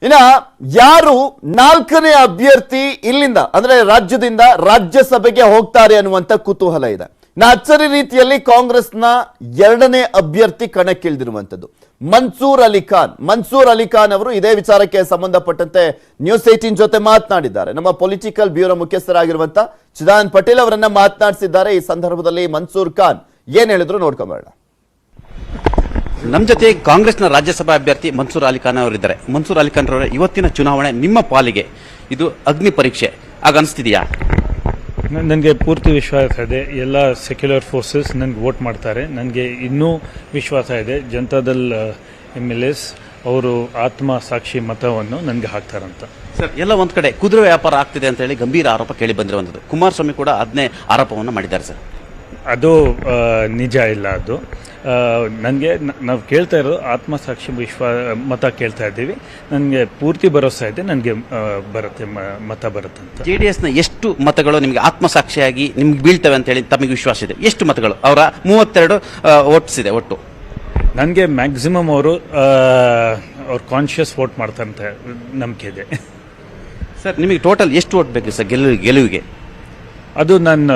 ಇನ್ನ ಯಾರು ನಾಲ್ಕನೇ ಅಭ್ಯರ್ಥಿ ಇಲ್ಲಿಂದ ಅಂದ್ರೆ ರಾಜ್ಯದಿಂದ ರಾಜ್ಯಸಭೆಗೆ ಹೋಗ್ತಾರೆ ಅನ್ನುವಂತ ಕುತೂಹಲ ಇದೆ. ಅಚ್ಚರಿ ರೀತಿಯಲ್ಲಿ ಕಾಂಗ್ರೆಸ್ನ ಎರಡನೇ ಅಭ್ಯರ್ಥಿ ಕಣಕ್ಕಿಳಿದಿರುವಂತದ್ದು ಮನ್ಸೂರ್ ಅಲಿ ಖಾನ್ ಅವರು ಇದೇ ವಿಚಾರಕ್ಕೆ ಸಂಬಂಧಪಟ್ಟಂತೆ ನ್ಯೂಸ್ 18 ಜೊತೆ ಮಾತನಾಡಿದ್ದಾರೆ. ನಮ್ಮ ಪೊಲಿಟಿಕಲ್ ಬ್ಯೂರೋ ಮುಖ್ಯಸ್ಥರಾಗಿರುವಂತ ಚಿದಾನ್ ಪಟೇಲ್ ಅವರನ್ನ ಮಾತನಾಡಿಸಿದ್ದಾರೆ. ಈ ಸಂದರ್ಭದಲ್ಲಿ ಮನ್ಸೂರ್ ಖಾನ್ ಏನ್ ಹೇಳಿದ್ರು ನೋಡ್ಕೊಂಬೇಡ. ನಮ್ಮ ಜೊತೆ ಕಾಂಗ್ರೆಸ್ನ ರಾಜ್ಯಸಭಾ ಅಭ್ಯರ್ಥಿ ಮನ್ಸೂರ್ ಅಲಿ ಖಾನ್ ಅವರಿದ್ದಾರೆ. ಮನ್ಸೂರ್ ಅಲಿ ಖಾನ್ ಅವರ ಇವತ್ತಿನ ಚುನಾವಣೆ ನಿಮ್ಮ ಪಾಲಿಗೆ ಇದು ಅಗ್ನಿ ಪರೀಕ್ಷೆ ಆಗ ಅನಿಸ್ತಿದೆಯಾ? ನನಗೆ ಪೂರ್ತಿ ವಿಶ್ವಾಸ ಇದೆ. ಎಲ್ಲ ಸೆಕ್ಯುಲರ್ ಫೋರ್ಸಸ್ ನನಗೆ ವೋಟ್ ಮಾಡ್ತಾರೆ. ನನಗೆ ಇನ್ನೂ ವಿಶ್ವಾಸ ಇದೆ ಜನತಾದಲ್ MLAs ಅವರು ಆತ್ಮ ಸಾಕ್ಷಿ ಮತವನ್ನು ನನಗೆ ಹಾಕ್ತಾರಂತ. ಸರ್, ಎಲ್ಲ ಒಂದ್ ಕಡೆ ಕುದುರೆ ವ್ಯಾಪಾರ ಆಗ್ತಿದೆ ಅಂತ ಹೇಳಿ ಗಂಭೀರ ಆರೋಪ ಕೇಳಿ ಬಂದಿರುವಂಥದ್ದು. ಕುಮಾರಸ್ವಾಮಿ ಕೂಡ ಅದನ್ನೇ ಆರೋಪವನ್ನು ಮಾಡಿದ್ದಾರೆ ಸರ್. ಅದು ನಿಜ ಇಲ್ಲ. ಅದು ನನಗೆ ನಾವು ಕೇಳ್ತಾ ಇರೋದು ಆತ್ಮಸಾಕ್ಷಿ ಮತ ಕೇಳ್ತಾ ಇದ್ದೀವಿ. ನನಗೆ ಪೂರ್ತಿ ಭರವಸೆ ಇದೆ ನನಗೆ ಬರುತ್ತೆ, ಮತ ಬರುತ್ತೆ ಅಂತ. JDS ನ ಎಷ್ಟು ಮತಗಳು ನಿಮಗೆ ಆತ್ಮಸಾಕ್ಷಿಯಾಗಿ ನಿಮ್ಗೆ ಬೀಳ್ತವೆ ಅಂತ ಹೇಳಿ ತಮಗೆ ವಿಶ್ವಾಸ ಇದೆ? ಎಷ್ಟು ಮತಗಳು? ಅವರ 32 ವೋಟ್ಸ್ ಇದೆ ಒಟ್ಟು. ನನಗೆ ಮ್ಯಾಕ್ಸಿಮಮ್ ಅವರು ಕಾನ್ಷಿಯಸ್ ವೋಟ್ ಮಾಡ್ತಾರಂತ ನಂಬಿಕೆ ಇದೆ. ಸರ್, ನಿಮಗೆ ಟೋಟಲ್ ಎಷ್ಟು ವೋಟ್ ಬೇಕು ಸರ್ ಗೆಲುವಿಗೆ? ಅದು ನನ್ನ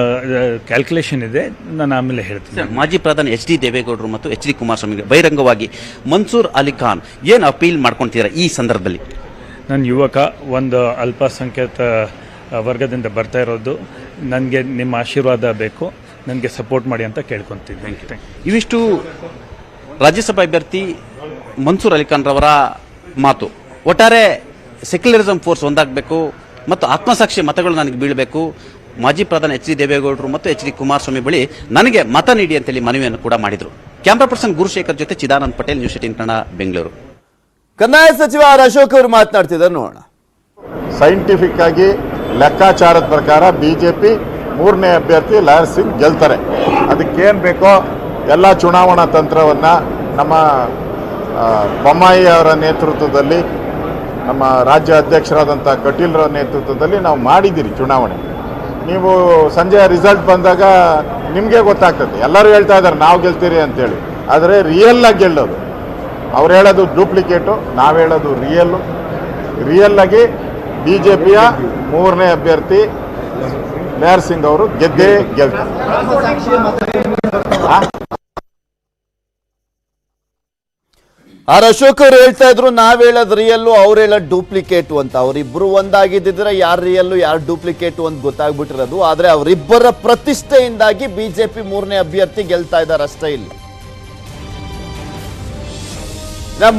ಕ್ಯಾಲ್ಕುಲೇಷನ್ ಇದೆ, ನಾನು ಆಮೇಲೆ ಹೇಳ್ತೀನಿ. ಮಾಜಿ ಪ್ರಧಾನಿ HD ದೇವೇಗೌಡರು ಮತ್ತು HD ಕುಮಾರಸ್ವಾಮಿಗೆ ಬಹಿರಂಗವಾಗಿ ಮನ್ಸೂರ್ ಅಲಿ ಖಾನ್ ಏನು ಅಪೀಲ್ ಮಾಡ್ಕೊಳ್ತಿದ್ದಾರೆ ಈ ಸಂದರ್ಭದಲ್ಲಿ? ನನ್ನ ಯುವಕ, ಒಂದು ಅಲ್ಪಸಂಖ್ಯಾತ ವರ್ಗದಿಂದ ಬರ್ತಾ ಇರೋದು, ನನಗೆ ನಿಮ್ಮ ಆಶೀರ್ವಾದ ಬೇಕು, ನನಗೆ ಸಪೋರ್ಟ್ ಮಾಡಿ ಅಂತ ಕೇಳ್ಕೊತೀನಿ. ಇವಿಷ್ಟು ರಾಜ್ಯಸಭಾ ಅಭ್ಯರ್ಥಿ ಮನ್ಸೂರ್ ಅಲಿ ಖಾನ್ ರವರ ಮಾತು. ಒಟ್ಟಾರೆ ಸೆಕ್ಯುಲರಿಸಂ ಫೋರ್ಸ್ ಒಂದಾಗಬೇಕು ಮತ್ತು ಆತ್ಮಸಾಕ್ಷಿ ಮತಗಳು ನನಗೆ ಬೀಳಬೇಕು. ಮಾಜಿ ಪ್ರಧಾನಿ HD ದೇವೇಗೌಡರು ಮತ್ತು HD ಕುಮಾರಸ್ವಾಮಿ ಬಳಿ ನನಗೆ ಮತ ನೀಡಿ ಅಂತೇಳಿ ಮನವಿಯನ್ನು ಕೂಡ ಮಾಡಿದರು. ಕ್ಯಾಮ್ರಾ ಪರ್ಸನ್ ಗುರುಶೇಖರ್ ಜೊತೆ ಚಿದಾನಂದ್ ಪಟೇಲ್, ನ್ಯೂಸ್ 18 ಕನ್ನಡ, ಬೆಂಗಳೂರು. ಕಂದಾಯ ಸಚಿವ ಅಶೋಕ್ ಅವರು ಮಾತನಾಡ್ತಿದ್ದಾರೆ, ನೋಡೋಣ. ಸೈಂಟಿಫಿಕ್ ಆಗಿ ಲೆಕ್ಕಾಚಾರದ ಪ್ರಕಾರ ಬಿಜೆಪಿ ಮೂರನೇ ಅಭ್ಯರ್ಥಿ ಲಾಯರ್ ಸಿಂಗ್ ಗೆಲ್ತಾರೆ. ಅದಕ್ಕೇನು ಬೇಕೋ ಎಲ್ಲ ಚುನಾವಣಾ ತಂತ್ರವನ್ನು ನಮ್ಮ ಬೊಮ್ಮಾಯಿ ಅವರ ನೇತೃತ್ವದಲ್ಲಿ, ನಮ್ಮ ರಾಜ್ಯ ಅಧ್ಯಕ್ಷರಾದಂಥ ಕಟೀಲ್ರ ನೇತೃತ್ವದಲ್ಲಿ ನಾವು ಮಾಡಿದ್ದೀರಿ ಚುನಾವಣೆ. ನೀವು ಸಂಜೆ ರಿಸಲ್ಟ್ ಬಂದಾಗ ನಿಮಗೆ ಗೊತ್ತಾಗ್ತದೆ. ಎಲ್ಲರೂ ಹೇಳ್ತಾ ಇದ್ದಾರೆ ನಾವು ಗೆಲ್ತೀರಿ ಅಂತೇಳಿ, ಆದರೆ ರಿಯಲ್ಲಾಗಿ ಗೆಲ್ಲೋದು. ಅವ್ರು ಹೇಳೋದು ಡೂಪ್ಲಿಕೇಟು, ನಾವು ಹೇಳೋದು ರಿಯಲ್ಲಾಗಿ BJPಯ ಮೂರನೇ ಅಭ್ಯರ್ಥಿ ಲಾಯರ್ ಸಿಂಗ್ ಅವರು ಗೆದ್ದೇ ಗೆಲ್ತಾರೆ. ಅಶೋಕ್ ಅವರು ಹೇಳ್ತಾ ಇದ್ರು ನಾವ್ ಹೇಳೋದ್ ರಿಯಲ್ಲು, ಅವ್ರು ಹೇಳೋದ್ ಡೂಪ್ಲಿಕೇಟು ಅಂತ. ಅವರಿಬ್ರು ಒಂದಾಗಿದ್ದಿದ್ರೆ ಯಾರು ರಿಯಲ್ಲು ಯಾರು ಡೂಪ್ಲಿಕೇಟು ಅಂತ ಗೊತ್ತಾಗ್ಬಿಟ್ಟಿರೋದು. ಆದ್ರೆ ಅವರಿಬ್ಬರ ಪ್ರತಿಷ್ಠೆಯಿಂದಾಗಿ BJP ಮೂರನೇ ಅಭ್ಯರ್ಥಿ ಗೆಲ್ತಾ ಇದ್ದಾರೆ ಅಷ್ಟೇ. ಇಲ್ಲ,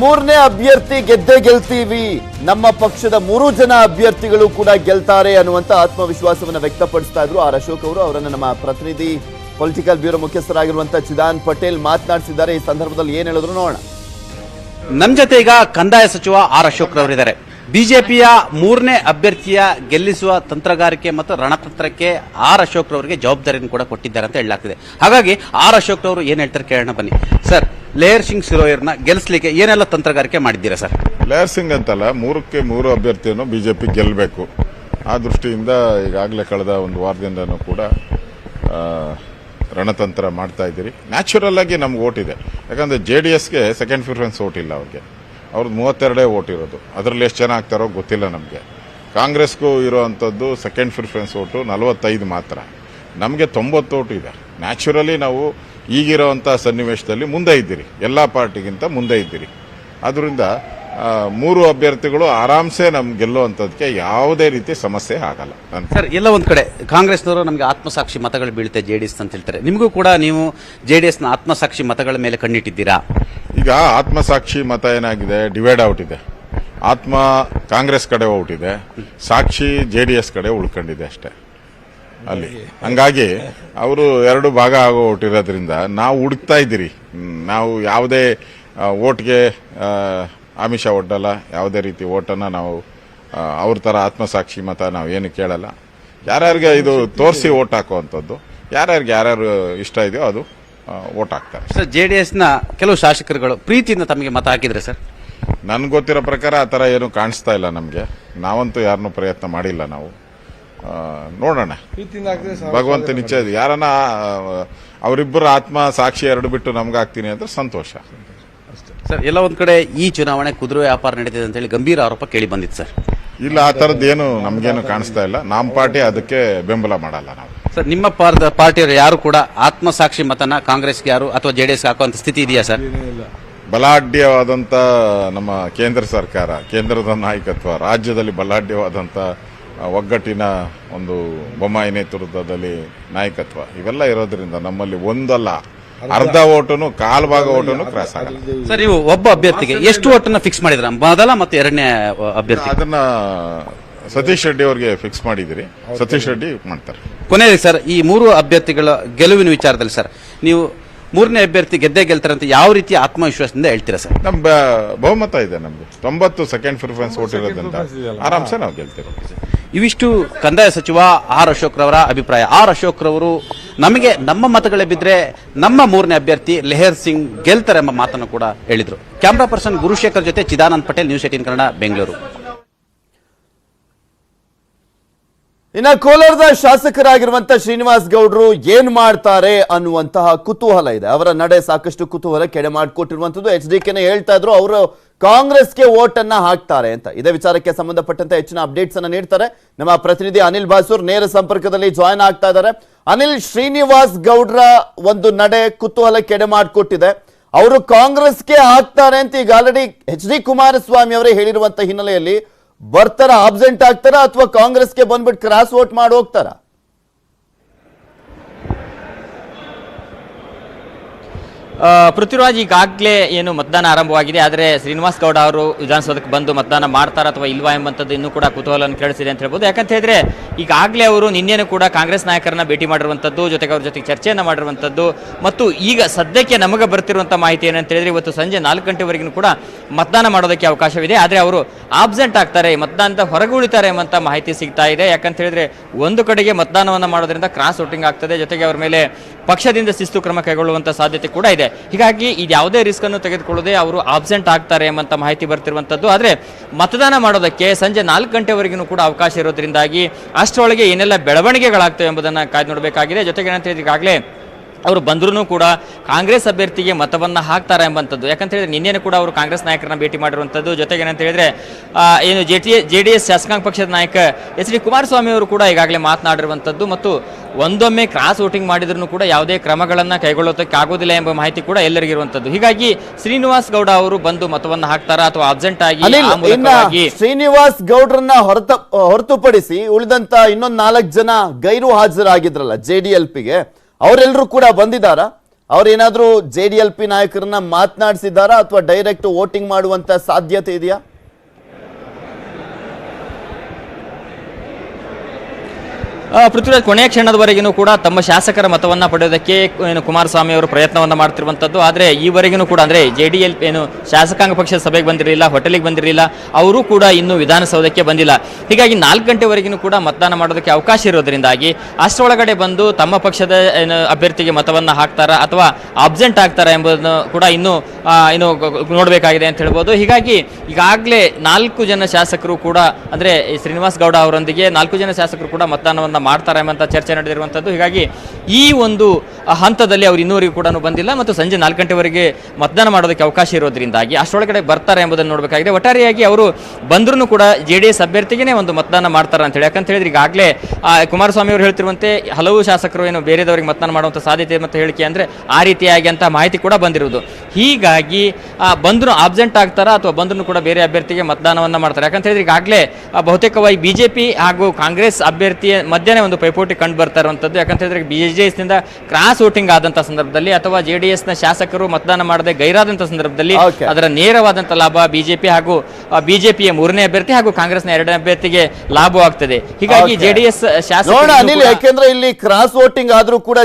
ಮೂರನೇ ಅಭ್ಯರ್ಥಿ ಗೆದ್ದೇ ಗೆಲ್ತೀವಿ, ನಮ್ಮ ಪಕ್ಷದ 3 ಜನ ಅಭ್ಯರ್ಥಿಗಳು ಕೂಡ ಗೆಲ್ತಾರೆ ಅನ್ನುವಂತ ಆತ್ಮವಿಶ್ವಾಸವನ್ನ ವ್ಯಕ್ತಪಡಿಸ್ತಾ ಇದ್ರು ಅಶೋಕ್ ಅವರು. ಅವರನ್ನ ನಮ್ಮ ಪ್ರತಿನಿಧಿ ಪೊಲಿಟಿಕಲ್ ಬ್ಯೂರೋ ಮುಖ್ಯಸ್ಥರಾಗಿರುವಂತಹ ಚಿದಾನ್ ಪಟೇಲ್ ಮಾತನಾಡಿಸಿದ್ದಾರೆ. ಈ ಸಂದರ್ಭದಲ್ಲಿ ಏನ್ ಹೇಳಿದ್ರು ನೋಡೋಣ. ನಮ್ಮ ಜೊತೆ ಈಗ ಕಂದಾಯ ಸಚಿವ ಅಶೋಕ್ ರವರಿದ್ದಾರೆ. ಬಿಜೆಪಿಯ ಮೂರನೇ ಅಭ್ಯರ್ಥಿಯ ಗೆಲ್ಲಿಸುವ ತಂತ್ರಗಾರಿಕೆ ಮತ್ತು ರಣತಂತ್ರಕ್ಕೆ ಅಶೋಕ್ ರವರಿಗೆ ಜವಾಬ್ದಾರಿಯನ್ನು ಕೂಡ ಕೊಟ್ಟಿದ್ದಾರೆ ಅಂತ ಹೇಳಲಾಗ್ತಿದೆ. ಹಾಗಾಗಿ ಅಶೋಕ್ ರವರು ಏನ್ ಹೇಳ್ತಾರೆ ಕೇಳೋಣ ಬನ್ನಿ. ಸರ್, ಲೇಯರ್ ಸಿಂಗ್ ಸಿರೋಯರ್ನ ಗೆಲ್ಲಿಸಲಿಕ್ಕೆ ಏನೆಲ್ಲ ತಂತ್ರಗಾರಿಕೆ ಮಾಡಿದ್ದೀರಾ ಸರ್? ಲೇಯರ್ ಸಿಂಗ್ ಅಂತಲ್ಲ, 3ಕ್ಕೆ 3 ಅಭ್ಯರ್ಥಿಯನ್ನು ಬಿಜೆಪಿ ಗೆಲ್ಲಬೇಕು. ಆ ದೃಷ್ಟಿಯಿಂದ ಈಗಾಗಲೇ ಕಳೆದ ಒಂದು ವಾರದಿಂದನೂ ಕೂಡ ರಣತಂತ್ರ ಮಾಡ್ತಾ ಇದ್ದೀರಿ. ನ್ಯಾಚುರಲ್ ಆಗಿ ನಮ್ಗೆ ಓಟ್ ಇದೆ. ಯಾಕಂದ್ರೆ JDSಗೆ ಸೆಕೆಂಡ್ ಪ್ರಿಫರೆನ್ಸ್ ಓಟ್ ಇಲ್ಲ. ಅವ್ರದ್ದು 32 ಓಟ್ ಇರೋದು. ಅದರಲ್ಲಿ ಎಷ್ಟು ಜನ ಆಗ್ತಾರೋ ಗೊತ್ತಿಲ್ಲ ನಮಗೆ. ಕಾಂಗ್ರೆಸ್ಗೂ ಇರೋವಂಥದ್ದು ಸೆಕೆಂಡ್ ಪ್ರಿಫರೆನ್ಸ್ ಓಟು 45 ಮಾತ್ರ. ನಮಗೆ 90 ಓಟ್ ಇದೆ. ನ್ಯಾಚುರಲಿ ನಾವು ಈಗಿರೋವಂಥ ಸನ್ನಿವೇಶದಲ್ಲಿ ಮುಂದೆ ಇದ್ದೀರಿ, ಎಲ್ಲ ಪಾರ್ಟಿಗಿಂತ ಮುಂದೆ ಇದ್ದೀರಿ. ಅದರಿಂದ 3 ಅಭ್ಯರ್ಥಿಗಳು ಆರಾಮ್ಸೆ ನಮ್ಗೆ ಗೆಲ್ಲುವಂಥದ್ದಕ್ಕೆ ಯಾವುದೇ ರೀತಿ ಸಮಸ್ಯೆ ಆಗಲ್ಲ. ಸರ್, ಎಲ್ಲ ಒಂದ್ ಕಡೆ ಕಾಂಗ್ರೆಸ್ನವರು ನಮಗೆ ಆತ್ಮಸಾಕ್ಷಿ ಮತಗಳು ಬೀಳುತ್ತೆ JDS ಅಂತ ಹೇಳ್ತಾರೆ. ನಿಮಗೂ ಕೂಡ ನೀವು JDSನ ಆತ್ಮಸಾಕ್ಷಿ ಮತಗಳ ಮೇಲೆ ಕಣ್ಣಿಟ್ಟಿದ್ದೀರಾ? ಈಗ ಆತ್ಮಸಾಕ್ಷಿ ಮತ ಏನಾಗಿದೆ, ಡಿವೈಡ್ ಔಟ್ ಇದೆ. ಆತ್ಮ ಕಾಂಗ್ರೆಸ್ ಕಡೆ ಔಟ್ ಇದೆ, ಸಾಕ್ಷಿ JDS ಕಡೆ ಉಳ್ಕೊಂಡಿದೆ ಅಷ್ಟೇ ಅಲ್ಲಿ. ಹಂಗಾಗಿ ಅವರು 2 ಭಾಗ ಆಗೋ ಓಟ್ ಇರೋದ್ರಿಂದ ನಾವು ಹುಡುಕ್ತಾ ಇದ್ದೀರಿ. ನಾವು ಯಾವುದೇ ಓಟ್ಗೆ ಆಮಿಷ ಒಡ್ಡಲ್ಲ, ಯಾವುದೇ ರೀತಿ ಓಟನ್ನು ನಾವು ಅವ್ರ ಥರ ಆತ್ಮಸಾಕ್ಷಿ ಮತ ನಾವು ಏನು ಕೇಳಲ್ಲ. ಯಾರ್ಯಾರಿಗೆ ಇದು ತೋರಿಸಿ ಓಟ್ ಹಾಕುವಂಥದ್ದು, ಯಾರ್ಯಾರಿಗೆ ಯಾರ್ಯಾರು ಇಷ್ಟ ಇದೆಯೋ ಅದು ಓಟ್ ಹಾಕ್ತಾರೆ. ಸರ್, JDSನ ಕೆಲವು ಶಾಸಕರುಗಳು ಪ್ರೀತಿಯಿಂದ ತಮಗೆ ಮತ ಹಾಕಿದ್ರೆ ಸರ್? ನನ್ಗೆ ಗೊತ್ತಿರೋ ಪ್ರಕಾರ ಆ ಥರ ಏನು ಕಾಣಿಸ್ತಾ ಇಲ್ಲ ನಮಗೆ. ನಾವಂತೂ ಯಾರನ್ನೂ ಪ್ರಯತ್ನ ಮಾಡಿಲ್ಲ. ನಾವು ನೋಡೋಣ, ಭಗವಂತ ನಿಶ್ಚಯ. ಯಾರನ್ನ ಅವರಿಬ್ಬರು ಆತ್ಮ ಸಾಕ್ಷಿ 2 ಬಿಟ್ಟು ನಮ್ಗೆ ಹಾಕ್ತೀನಿ ಅಂದ್ರೆ ಸಂತೋಷ. ಸರ್ ಎಲ್ಲ ಒಂದ್ ಕಡೆ ಈ ಚುನಾವಣೆ ಕುದುರೆ ವ್ಯಾಪಾರ ನಡೀತಿದೆ ಅಂತ ಹೇಳಿ ಗಂಭೀರ ಆರೋಪ ಕೇಳಿ ಬಂದಿತ್ತು ಸರ್. ಇಲ್ಲ, ಆ ಥರದ್ದೇನು ನಮಗೇನು ಕಾಣಿಸ್ತಾ ಇಲ್ಲ. ನಮ್ಮ ಪಾರ್ಟಿ ಅದಕ್ಕೆ ಬೆಂಬಲ ಮಾಡಲ್ಲ ನಾವು. ಸರ್ ನಿಮ್ಮ ಪಾರ್ಟಿಯವರು ಯಾರು ಕೂಡ ಆತ್ಮಸಾಕ್ಷಿ ಮತನ ಕಾಂಗ್ರೆಸ್ಗೆ ಯಾರು ಅಥವಾ ಜೆಡಿಎಸ್ ಹಾಕುವಂತ ಸ್ಥಿತಿ ಇದೆಯಾ ಸರ್? ಬಲಾಢ್ಯವಾದಂಥ ನಮ್ಮ ಕೇಂದ್ರ ಸರ್ಕಾರ, ಕೇಂದ್ರದ ನಾಯಕತ್ವ, ರಾಜ್ಯದಲ್ಲಿ ಬಲಾಢ್ಯವಾದಂಥ ಒಗ್ಗಟ್ಟಿನ ಒಂದು ಬೊಮ್ಮಾಯಿ ನೇತೃತ್ವದಲ್ಲಿ ನಾಯಕತ್ವ ಇವೆಲ್ಲ ಇರೋದ್ರಿಂದ ನಮ್ಮಲ್ಲಿ ಒಂದಲ್ಲ ಅರ್ಧ ಓಟನು ಕಾಲ್ ಭಾಗ ಓಟನು ಕ್ರಾಸ್ ಆಗಲ್ಲ. ಸರ್ ನೀವು ಒಬ್ಬ ಅಭ್ಯರ್ಥಿಗೆ ಎಷ್ಟು ಓಟನ್ನ ಫಿಕ್ಸ್ ಮಾಡಿದ್ರ, ಮೊದಲ ಮತ್ತು ಎರಡನೇ ಅಭ್ಯರ್ಥಿ? ಅದನ್ನ ಸತೀಶ್ ರೆಡ್ಡಿ ಅವರಿಗೆ ಫಿಕ್ಸ್ ಮಾಡಿದಿರಿ, ಸತೀಶ್ ರೆಡ್ಡಿ ಮಾಡ್ತಾರೆ. ಕೊನೆಯಲ್ಲಿ ಸರ್ ಈ ಮೂರು ಅಭ್ಯರ್ಥಿಗಳ ಗೆಲುವಿನ ವಿಚಾರದಲ್ಲಿ ಸರ್ ನೀವು ಮೂರನೇ ಅಭ್ಯರ್ಥಿ ಗೆದ್ದೇ ಗೆಲ್ತಾರೆ ಅಂತ ಯಾವ ರೀತಿಯ ಆತ್ಮವಿಶ್ವಾಸದಿಂದ ಹೇಳ್ತೀರಾ ಸರ್? ನಮ್ ಬಹುಮತ ಇದೆ, ನಮ್ದು 90 ಸೆಕೆಂಡ್ ಪ್ರಿಫರೆನ್ಸ್ ಓಟ್ ಇರೋದ್ರಿಂದ ಆರಾಮ್ಸೆ ನಾವು ಗೆಲ್ತೇವೆ. ಇವಿಷ್ಟು ಕಂದಾಯ ಸಚಿವ ಆರ್ ಅಶೋಕ್ ರವರ ಅಭಿಪ್ರಾಯ. ಆರ್ ಅಶೋಕ್ ರವರು ನಮಗೆ ನಮ್ಮ ಮತಗಳೇ ಬಿದ್ರೆ ನಮ್ಮ ಮೂರನೇ ಅಭ್ಯರ್ಥಿ ಲೆಹರ್ ಸಿಂಗ್ ಗೆಲ್ತಾರೆ ಎಂಬ ಮಾತನ್ನು ಕೂಡ ಹೇಳಿದ್ರು. ಕ್ಯಾಮರಾ ಪರ್ಸನ್ ಗುರುಶೇಖರ್ ಜೊತೆ ಚಿದಾನಂದ್ ಪಟೇಲ್, ನ್ಯೂಸ್ 18 ಕನ್ನಡ, ಬೆಂಗಳೂರು. ಇನ್ನ ಕೋಲಾರದ ಶಾಸಕರಾಗಿರುವಂತ ಶ್ರೀನಿವಾಸ್ ಗೌಡ್ರು ಏನ್ ಮಾಡ್ತಾರೆ ಅನ್ನುವಂತಹ ಕುತೂಹಲ ಇದೆ. ಅವರ ನಡೆ ಸಾಕಷ್ಟು ಕುತೂಹಲ ಕೆಡೆ ಮಾಡಿಕೊಟ್ಟಿರುವಂತದ್ದು. HDKನೇ ಹೇಳ್ತಾ ಇದ್ರು ಅವರು ಕಾಂಗ್ರೆಸ್ಗೆ ವೋಟ್ ಅನ್ನ ಹಾಕ್ತಾರೆ ಅಂತ. ಇದೇ ವಿಚಾರಕ್ಕೆ ಸಂಬಂಧಪಟ್ಟಂತೆ ಹೆಚ್ಚಿನ ಅಪ್ಡೇಟ್ಸ್ ಅನ್ನ ನೀಡ್ತಾರೆ ನಮ್ಮ ಪ್ರತಿನಿಧಿ ಅನಿಲ್ ಬಾಸೂರ್. ನೇರ ಸಂಪರ್ಕದಲ್ಲಿ ಜಾಯ್ನ್ ಆಗ್ತಾ ಇದ್ದಾರೆ. ಅನಿಲ್, ಶ್ರೀನಿವಾಸ್ ಗೌಡ್ರ ಒಂದು ನಡೆ ಕುತೂಹಲ ಕೆಡೆ ಮಾಡಿಕೊಟ್ಟಿದೆ. ಅವರು ಕಾಂಗ್ರೆಸ್ಗೆ ಹಾಕ್ತಾರೆ ಅಂತ ಈಗ ಆಲ್ರೆಡಿ HD ಕುಮಾರಸ್ವಾಮಿ ಅವರೇ ಹೇಳಿರುವಂತ ಹಿನ್ನೆಲೆಯಲ್ಲಿ ಬರ್ತಾರ, ಆಬ್ಸೆಂಟ್ ಆಗ್ತಾರ ಅಥವಾ ಕಾಂಗ್ರೆಸ್ಗೆ ಬಂದ್ಬಿಟ್ಟು ಕ್ರಾಸ್ ವೋಟ್ ಮಾಡಿ ಹೋಗ್ತಾರ? ಪೃಥ್ವಿರಾಜ್, ಈಗಾಗಲೇ ಏನು ಮತದಾನ ಆರಂಭವಾಗಿದೆ. ಆದರೆ ಶ್ರೀನಿವಾಸ್ ಗೌಡ ಅವರು ವಿಧಾನಸೌಧಕ್ಕೆ ಬಂದು ಮತದಾನ ಮಾಡ್ತಾರಾ ಅಥವಾ ಇಲ್ವಾ ಎಂಬಂಥದ್ದು ಇನ್ನೂ ಕೂಡ ಕುತೂಹಲವನ್ನು ಕೇಳಿಸಿದೆ ಅಂತ ಹೇಳ್ಬೋದು. ಯಾಕಂತ ಹೇಳಿದ್ರೆ ಈಗಾಗಲೇ ಅವರು ನಿನ್ನೆನೂ ಕೂಡ ಕಾಂಗ್ರೆಸ್ ನಾಯಕರನ್ನ ಭೇಟಿ ಮಾಡಿರುವಂಥದ್ದು, ಜೊತೆಗೆ ಅವ್ರ ಜೊತೆಗೆ ಚರ್ಚೆಯನ್ನು ಮಾಡಿರುವಂಥದ್ದು. ಮತ್ತು ಈಗ ಸದ್ಯಕ್ಕೆ ನಮಗೆ ಬರ್ತಿರುವಂಥ ಮಾಹಿತಿ ಏನಂತ ಹೇಳಿದ್ರೆ ಇವತ್ತು ಸಂಜೆ 4 ಗಂಟೆವರೆಗೂ ಕೂಡ ಮತದಾನ ಮಾಡೋದಕ್ಕೆ ಅವಕಾಶವಿದೆ. ಆದರೆ ಅವರು ಆಬ್ಸೆಂಟ್ ಆಗ್ತಾರೆ, ಮತದಾನದ ಹೊರಗೆ ಉಳಿತಾರೆ ಎಂಬಂಥ ಮಾಹಿತಿ ಸಿಗ್ತಾ ಇದೆ. ಯಾಕಂತ ಹೇಳಿದ್ರೆ ಒಂದು ಕಡೆಗೆ ಮತದಾನವನ್ನು ಮಾಡೋದ್ರಿಂದ ಕ್ರಾಸ್ ವೋಟಿಂಗ್ ಆಗ್ತದೆ, ಜೊತೆಗೆ ಅವರ ಮೇಲೆ ಪಕ್ಷದಿಂದ ಶಿಸ್ತು ಕ್ರಮ ಕೈಗೊಳ್ಳುವಂಥ ಸಾಧ್ಯತೆ ಕೂಡ ಇದೆ. ಹೀಗಾಗಿ ಇದು ಯಾವುದೇ ರಿಸ್ಕ್ ಅನ್ನು ತೆಗೆದುಕೊಳ್ಳದೆ ಅವರು ಆಬ್ಸೆಂಟ್ ಆಗ್ತಾರೆ ಎಂಬಂತ ಮಾಹಿತಿ ಬರ್ತಿರುವಂತದ್ದು. ಆದ್ರೆ ಮತದಾನ ಮಾಡೋದಕ್ಕೆ ಸಂಜೆ 4 ಗಂಟೆವರೆಗೂ ಕೂಡ ಅವಕಾಶ ಇರೋದ್ರಿಂದಾಗಿ ಅಷ್ಟರೊಳಗೆ ಏನೆಲ್ಲ ಬೆಳವಣಿಗೆಗಳಾಗ್ತವೆ ಎಂಬುದನ್ನು ಕಾಯ್ದು ನೋಡಬೇಕಾಗಿದೆ. ಜೊತೆಗೆ ಏನಂತ ಈಗಾಗಲೇ ಅವರು ಬಂದ್ರೂ ಕೂಡ ಕಾಂಗ್ರೆಸ್ ಅಭ್ಯರ್ಥಿಗೆ ಮತವನ್ನ ಹಾಕ್ತಾರೆ ಎಂಬಂಥದ್ದು. ಯಾಕಂತ ಹೇಳಿದ್ರೆ ನಿನ್ನೆನೂ ಕೂಡ ಅವರು ಕಾಂಗ್ರೆಸ್ ನಾಯಕರನ್ನ ಭೇಟಿ ಮಾಡಿರುವಂಥದ್ದು. ಜೊತೆಗೆ ಏನಂತ ಹೇಳಿದ್ರೆ ಏನು JDS ಶಾಸಕಾಂಗ ಪಕ್ಷದ ನಾಯಕ HD ಕುಮಾರಸ್ವಾಮಿ ಅವರು ಕೂಡ ಈಗಾಗಲೇ ಮಾತನಾಡಿರುವಂಥದ್ದು. ಮತ್ತು ಒಂದೊಮ್ಮೆ ಕ್ರಾಸ್ ವೋಟಿಂಗ್ ಮಾಡಿದ್ರು ಕೂಡ ಯಾವುದೇ ಕ್ರಮಗಳನ್ನ ಕೈಗೊಳ್ಳೋದಕ್ಕೆ ಆಗೋದಿಲ್ಲ ಎಂಬ ಮಾಹಿತಿ ಕೂಡ ಎಲ್ಲರಿಗಿರುವಂಥದ್ದು. ಹೀಗಾಗಿ ಶ್ರೀನಿವಾಸ್ ಗೌಡ ಅವರು ಬಂದು ಮತವನ್ನ ಹಾಕ್ತಾರಾ ಅಥವಾ ಅಬ್ಸೆಂಟ್ ಆಗಿ ಶ್ರೀನಿವಾಸ್ ಗೌಡ್ರನ್ನ ಹೊರತುಪಡಿಸಿ ಉಳಿದಂತ ಇನ್ನೊಂದು 4 ಜನ ಗೈರು ಹಾಜರಾಗಿದ್ರಲ್ಲ JDLPಗೆ, ಅವರೆಲ್ಲರೂ ಕೂಡ ಬಂದಿದ್ದಾರ? ಅವ್ರೇನಾದ್ರೂ JDLP ನಾಯಕರನ್ನ ಮಾತನಾಡಿಸಿದಾರಾ ಅಥವಾ ಡೈರೆಕ್ಟ್ ವೋಟಿಂಗ್ ಮಾಡುವಂತ ಸಾಧ್ಯತೆ ಇದೆಯಾ? ಪೃಥ್ವಿರಾಜ್, ಕೊನೆಯ ಕ್ಷಣದವರೆಗೂ ಕೂಡ ತಮ್ಮ ಶಾಸಕರ ಮತವನ್ನ ಪಡೆಯೋದಕ್ಕೆ ಏನು ಕುಮಾರಸ್ವಾಮಿ ಅವರು ಪ್ರಯತ್ನವನ್ನ ಮಾಡ್ತಿರುವಂತದ್ದು. ಆದ್ರೆ ಈವರೆಗೂ ಕೂಡ ಅಂದ್ರೆ JDLP ಏನು ಶಾಸಕಾಂಗ ಪಕ್ಷದ ಸಭೆಗೆ ಬಂದಿರಲಿಲ್ಲ, ಹೋಟೆಲಿಗೆ ಬಂದಿರಲಿಲ್ಲ, ಅವರು ಕೂಡ ಇನ್ನೂ ವಿಧಾನಸೌಧಕ್ಕೆ ಬಂದಿಲ್ಲ. ಹೀಗಾಗಿ 4 ಗಂಟೆವರೆಗೂ ಕೂಡ ಮತದಾನ ಮಾಡೋದಕ್ಕೆ ಅವಕಾಶ ಇರೋದ್ರಿಂದಾಗಿ ಅಷ್ಟರೊಳಗಡೆ ಬಂದು ತಮ್ಮ ಪಕ್ಷದ ಅಭ್ಯರ್ಥಿಗೆ ಮತವನ್ನ ಹಾಕ್ತಾರಾ ಅಥವಾ ಅಬ್ಸೆಂಟ್ ಆಗ್ತಾರಾ ಎಂಬುದನ್ನು ಕೂಡ ಇನ್ನೂ ನೋಡಬೇಕಾಗಿದೆ ಅಂತ ಹೇಳ್ಬೋದು. ಹೀಗಾಗಿ ಈಗಾಗಲೇ 4 ಜನ ಶಾಸಕರು ಕೂಡ ಅಂದ್ರೆ ಶ್ರೀನಿವಾಸ್ ಗೌಡ ಅವರೊಂದಿಗೆ 4 ಜನ ಶಾಸಕರು ಕೂಡ ಮತದಾನವನ್ನ ಮಾಡ್ತಾರೆ ಎಂಬಂತ ಚರ್ಚೆ ನಡೆದಿರುವಂತದ್ದು. ಹೀಗಾಗಿ ಈ ಒಂದು ಹಂತದಲ್ಲಿ ಅವರು ಇನ್ನೂವರೆಗೂ ಕೂಡ ಬಂದಿಲ್ಲ ಮತ್ತು ಸಂಜೆ 4 ಗಂಟೆವರೆಗೆ ಮತದಾನ ಮಾಡೋದಕ್ಕೆ ಅವಕಾಶ ಇರೋದ್ರಿಂದಾಗಿ ಅಷ್ಟರೊಳಗಡೆ ಬರ್ತಾರೆ ಎಂಬುದನ್ನು ನೋಡಬೇಕಾಗಿದೆ. ಒಟ್ಟಾರೆಯಾಗಿ ಅವರು ಬಂದ್ರೂ ಕೂಡ JDS ಅಭ್ಯರ್ಥಿಗೆ ಒಂದು ಮತದಾನ ಮಾಡ್ತಾರೆ ಅಂತ ಹೇಳಿ. ಯಾಕಂತ ಹೇಳಿದ್ರೆ ಈಗಾಗಲೇ ಕುಮಾರಸ್ವಾಮಿ ಅವರು ಹೇಳ್ತಿರುವಂತೆ ಹಲವು ಶಾಸಕರು ಏನು ಬೇರೆದವರಿಗೆ ಮತದಾನ ಮಾಡುವಂತ ಸಾಧ್ಯತೆ ಮತ್ತು ಹೇಳಿಕೆ ಅಂದ್ರೆ ಆ ರೀತಿಯಾಗಿ ಅಂತ ಮಾಹಿತಿ ಕೂಡ ಬಂದಿರುವುದು. ಹೀಗಾಗಿ ಬಂದ್ರು ಆಬ್ಸೆಂಟ್ ಆಗ್ತಾರಾ ಅಥವಾ ಬಂದ್ರು ಕೂಡ ಬೇರೆ ಅಭ್ಯರ್ಥಿಗೆ ಮತದಾನವನ್ನ ಮಾಡ್ತಾರೆ. ಯಾಕಂತ ಹೇಳಿದ್ರೆ ಈಗಾಗಲೇ ಬಹುತೇಕವಾಗಿ BJP ಹಾಗೂ ಕಾಂಗ್ರೆಸ್ ಅಭ್ಯರ್ಥಿಯ ಮಧ್ಯಾಹ್ನ ಒಂದು ಪೈಪೋಟಿ ಕಂಡು ಬರ್ತಾ ಇರುವಂತದ್ದು. ಯಾಕಂತ ಹೇಳಿದ್ರೆ BJS ನಿಂದ ಕ್ರಾಸ್ ವೋಟಿಂಗ್ ಆದಂತಹ ಸಂದರ್ಭದಲ್ಲಿ ಅಥವಾ JDS ನ ಶಾಸಕರು ಮತದಾನ ಮಾಡದೆ ಗೈರಾದಂತಹ ಸಂದರ್ಭದಲ್ಲಿ ಅದರ ನೇರವಾದಂತಹ ಲಾಭ ಬಿಜೆಪಿಯ 3ನೇ ಅಭ್ಯರ್ಥಿ ಹಾಗೂ ಕಾಂಗ್ರೆಸ್ನ 2ನೇ ಅಭ್ಯರ್ಥಿಗೆ ಲಾಭವಾಗ್ತದೆ. ಹೀಗಾಗಿ JDS ಶಾಸಕರು ಯಾಕೆಂದ್ರೆ ಇಲ್ಲಿ ಕ್ರಾಸ್ ವೋಟಿಂಗ್ ಆದ್ರೂ ಕೂಡ